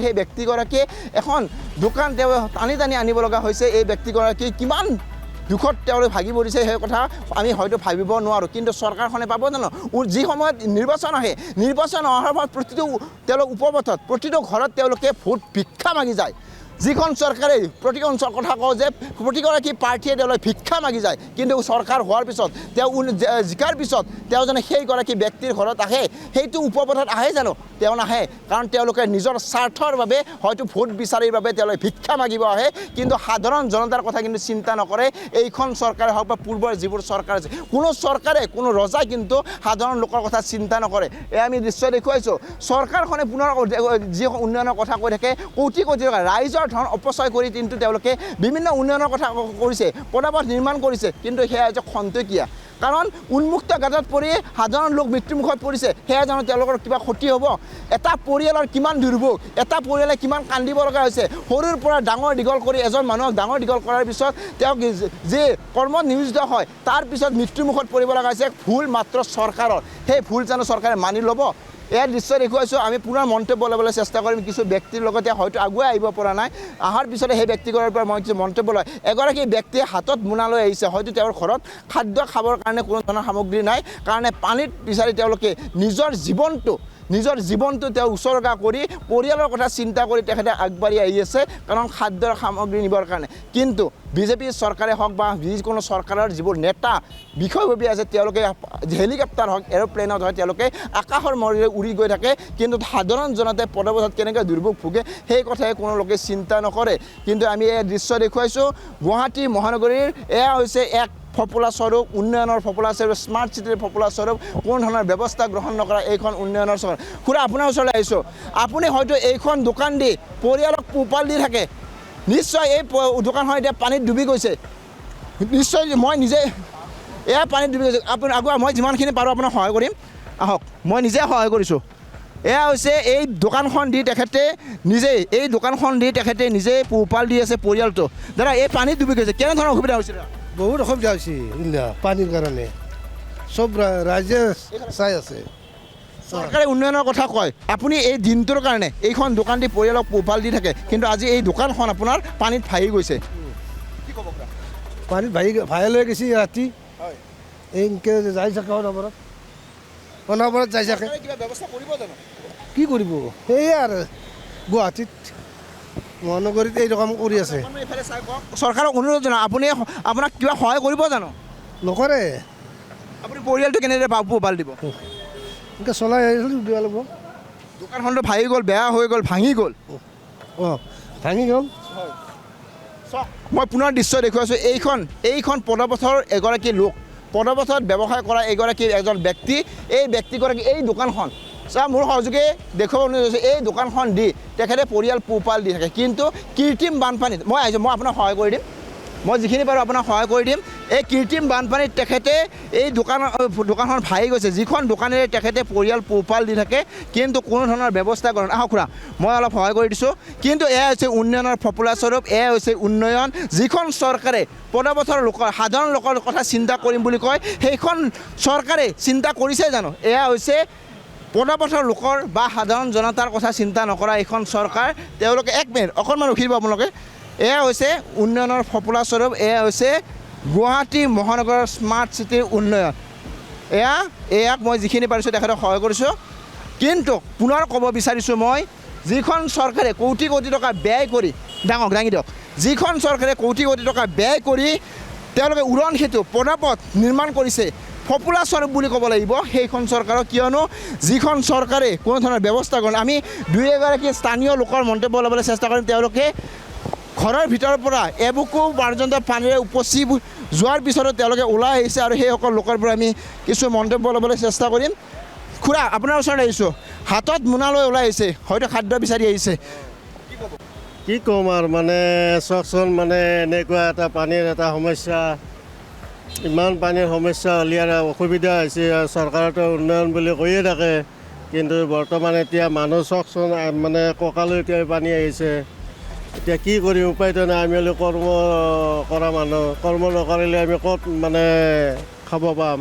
সেই ব্যক্তিগৰাকীয়ে এখন দোকান তেওঁ টানি টানি আনিব লগা হৈছে। এই ব্যক্তিগৰাকী কিমান দুখত তেওঁলোকে ভাগি পৰিছে সেই কথা আমি হয়তো ভাবিব নোৱাৰোঁ। কিন্তু চৰকাৰখনে পাব জানো? যি সময়ত নিৰ্বাচন আহে, নিৰ্বাচন অহাৰ সময়ত প্ৰতিটো তেওঁলোক উপপথত প্ৰতিটো ঘৰত তেওঁলোকে ভোট ভিক্ষা মাগি যায়। যিখন চৰকাৰে প্ৰতিখন কথা কওঁ যে প্ৰতিগৰাকী প্ৰাৰ্থীয়ে তেওঁলোকে ভিক্ষা মাগি যায়, কিন্তু চৰকাৰ হোৱাৰ পিছত তেওঁ জিকাৰ পিছত তেওঁ জানো সেইগৰাকী ব্যক্তিৰ ঘৰত আহে? সেইটো উপপথত আহে জানো? তেওঁ নাহে, কাৰণ তেওঁলোকে নিজৰ স্বাৰ্থৰ বাবে হয়তো ভোট বিচাৰিৰ বাবে তেওঁলোকে ভিক্ষা মাগিব আহে, কিন্তু সাধাৰণ জনতাৰ কথা কিন্তু চিন্তা নকৰে। এইখন চৰকাৰে হওক বা পূৰ্বৰ যিবোৰ চৰকাৰ আছে, কোনো চৰকাৰে কোনো ৰজাই কিন্তু সাধাৰণ লোকৰ কথা চিন্তা নকৰে। এয়া আমি দৃশ্য দেখুৱাইছোঁ। চৰকাৰখনে পুনৰ যি উন্নয়নৰ কথা কৈ থাকে, কোটি কোটি টকা ৰাইজৰ ধন অপচয় কৰি কিন্তু তেওঁলোকে বিভিন্ন উন্নয়নৰ কথা কৰিছে, পদপথ নিৰ্মাণ কৰিছে, কিন্তু সেয়া হৈছে খন্তেকীয়া। কাৰণ উন্মুক্ত গাঁতত পৰি সাধাৰণ লোক মৃত্যুমুখত পৰিছে, সেয়া জানো তেওঁলোকৰ কিবা ক্ষতি হ'ব? এটা পৰিয়ালৰ কিমান দুৰ্ভোগ, এটা পৰিয়ালে কিমান কান্দিব লগা হৈছে। সৰুৰ পৰা ডাঙৰ দীঘল কৰি এজন মানুহক ডাঙৰ দীঘল কৰাৰ পিছত তেওঁক যি কৰ্মত নিয়োজিত হয়, তাৰ পিছত মৃত্যুমুখত পৰিব লগা হৈছে। ভুল মাত্ৰ চৰকাৰৰ। সেই ভুল জানো চৰকাৰে মানি ল'ব? এয়া দৃশ্য দেখুৱাইছোঁ। আমি পুনৰ মন্তব্য ল'বলৈ চেষ্টা কৰিম। কিছু ব্যক্তিৰ লগতে হয়তো আগুৱাই আহিব পৰা নাই। অহাৰ পিছতে সেই ব্যক্তিগৰাকীৰ পৰা মই কিছু মন্তব্য লয়। এগৰাকী ব্যক্তিয়ে হাতত মোনা লৈ আহিছে, হয়তো তেওঁৰ ঘৰত খাদ্য খাবৰ কাৰণে কোনো ধৰণৰ সামগ্ৰী নাই কাৰণে পানীত বিচাৰি তেওঁলোকে নিজৰ জীৱনটো তেওঁ উচৰ্গা কৰি পৰিয়ালৰ কথা চিন্তা কৰি তেখেতে আগবাঢ়ি আহি আছে, কাৰণ খাদ্যৰ সামগ্ৰী নিবৰ কাৰণে। কিন্তু বিজেপি চৰকাৰে হওক বা যিকোনো চৰকাৰৰ যিবোৰ নেতা বিষয়ববীয়া আছে, তেওঁলোকে হেলিকপ্টাৰ হওক এৰোপ্লেনত হয় তেওঁলোকে আকাশৰ মৰেৰে উৰি গৈ থাকে, কিন্তু সাধাৰণ জনতাই পদপথত কেনেকৈ দুৰ্ভোগ ভোগে সেই কথাই কোনো লোকে চিন্তা নকৰে। কিন্তু আমি এই দৃশ্য দেখুৱাইছোঁ। গুৱাহাটী মহানগৰীৰ এয়া হৈছে এক ফপোলা স্বৰূপ, উন্নয়নৰ ফপোলা স্বৰূপ, স্মাৰ্ট চিটিৰ ফপোলা স্বৰূপ, কোনো ধৰণৰ ব্যৱস্থা গ্ৰহণ নকৰা এইখন উন্নয়নৰ চহৰ। খুৰা, আপোনাৰ ওচৰলৈ আহিছোঁ। আপুনি হয়তো এইখন দোকান দি পৰিয়ালক পোহপাল দি থাকে। নিশ্চয় এই দোকানখন এতিয়া পানীত ডুবি গৈছে। নিশ্চয় মই নিজে এয়া পানীত ডুবি গৈছে। আপুনি আগুৱাই, মই যিমানখিনি পাৰোঁ আপোনাক সহায় কৰিম। আহক, মই নিজে সহায় কৰিছোঁ। এয়া হৈছে এই দোকানখন দি তেখেতে নিজেই পোহপাল দি আছে পৰিয়ালটো। দাদা, এই পানীত ডুবি গৈছে, কেনেধৰণৰ অসুবিধা হৈছিল? বহুত অসুবিধা হৈছে পানীৰ কাৰণে, চব ৰাইজে চাই আছে। চৰকাৰে উন্নয়নৰ কথা কয়, আপুনি এই দিনটোৰ কাৰণে এইখন দোকান দি পৰিয়ালক পোহপাল দি থাকে, কিন্তু আজি এই দোকানখন আপোনাৰ পানীত ভাহি গৈছে। কি ক'ব? পানীত ভাহি লৈ গৈছে ৰাতি। এনেকৈ যাই থাকে অনবৰত যাই থাকে। কিবা ব্যৱস্থা কৰিব জানো? কি কৰিব? সেয়ে আৰু গুৱাহাটীত মহানগৰীত এই ৰকম কৰি আছে। চৰকাৰক অনুৰোধ জনাওঁ, আপুনি আপোনাক কিবা সহায় কৰিব জানো? নকৰে। আপুনি পৰিয়ালটো কেনেদৰে পোহপাল দিব? এনেকৈ চলাই আহিছিলোঁ দিব লাগিব। দোকানখনটো ভাঙি গ'ল, বেয়া হৈ গ'ল, ভাঙি গ'ল। অঁ, ভাঙি গ'ল। মই পুনৰ দৃশ্য দেখুৱাইছোঁ। এইখন পদপথৰ এগৰাকী লোক, পদপথত ব্যৱসায় কৰা এজন ব্যক্তি। এই ব্যক্তিগৰাকী এই দোকানখন মোৰ সহযোগে দেখুৱাব বিচাৰিছোঁ। এই দোকানখন দি তেখেতে পৰিয়াল পোহপাল দি থাকে, কিন্তু কৃত্ৰিম বানপানীত মই আপোনাক সহায় কৰি দিম। মই যিখিনি পাৰোঁ আপোনাক সহায় কৰি দিম। এই কৃত্ৰিম বানপানীত তেখেতে এই দোকানখন ভাঙি গৈছে, যিখন দোকানেৰে তেখেতে পৰিয়াল পোহপাল দি থাকে, কিন্তু কোনো ধৰণৰ ব্যৱস্থা কৰা নাই। খুৰা, মই অলপ সহায় কৰি দিছোঁ। কিন্তু এয়া হৈছে উন্নয়নৰ ফপোলা স্বৰূপ, এয়া হৈছে উন্নয়ন। যিখন চৰকাৰে পদপথৰ লোকৰ, সাধাৰণ লোকৰ কথা চিন্তা কৰিম বুলি কয়, সেইখন চৰকাৰে চিন্তা কৰিছে জানো? এয়া হৈছে পদপথৰ লোকৰ বা সাধাৰণ জনতাৰ কথা চিন্তা নকৰা এইখন চৰকাৰ। তেওঁলোকে এক মিনিট অকণমান ৰখি দিব আপোনালোকে। এয়া হৈছে উন্নয়নৰ ফপোলা স্বৰূপ, এয়া হৈছে গুৱাহাটী মহানগৰৰ স্মাৰ্ট চিটিৰ উন্নয়ন। এয়াক মই যিখিনি পাৰিছোঁ তেখেতক সহায় কৰিছোঁ। কিন্তু পুনৰ ক'ব বিচাৰিছোঁ, মই যিখন চৰকাৰে কোটি কোটি টকা ব্যয় কৰি দাঙি দিয়ক, যিখন চৰকাৰে কোটি কোটি টকা ব্যয় কৰি তেওঁলোকে উৰণ সেতু পদপথ নিৰ্মাণ কৰিছে, ফপোলা স্বৰূপ বুলি ক'ব লাগিব সেইখন চৰকাৰক। কিয়নো যিখন চৰকাৰে কোনো ধৰণৰ ব্যৱস্থা কৰে। আমি দুই এগৰাকী স্থানীয় লোকৰ মন্তব্য ল'বলৈ চেষ্টা কৰিম। তেওঁলোকে ঘৰৰ ভিতৰৰ পৰা এবুকু পৰ্যন্ত পানীৰে উপচি যোৱাৰ পিছতো তেওঁলোকে ওলাই আহিছে, আৰু সেইসকল লোকৰ পৰা আমি কিছু মন্তব্য ল'বলৈ চেষ্টা কৰিম। খুৰা, আপোনাৰ ওচৰত আহিছোঁ। হাতত মোনা লৈ ওলাই আহিছে, হয়তো খাদ্য বিচাৰি আহিছে। কি ক'ম আৰু, মানে চাওকচোন, মানে এনেকুৱা এটা পানীৰ এটা সমস্যা, ইমান পানীৰ সমস্যা উলিয়াৰ অসুবিধা হৈছে। চৰকাৰেতো উন্নয়ন বুলি কৈয়ে থাকে, কিন্তু বৰ্তমান এতিয়া মানুহ চাওকচোন, মানে কঁকালৈকে পানী আহিছে। এতিয়া কি কৰিম, উপায়তো নাই। আমি কৰ্ম কৰা মানুহ, কৰ্ম নকৰিলে আমি ক'ত মানে খাব পাম?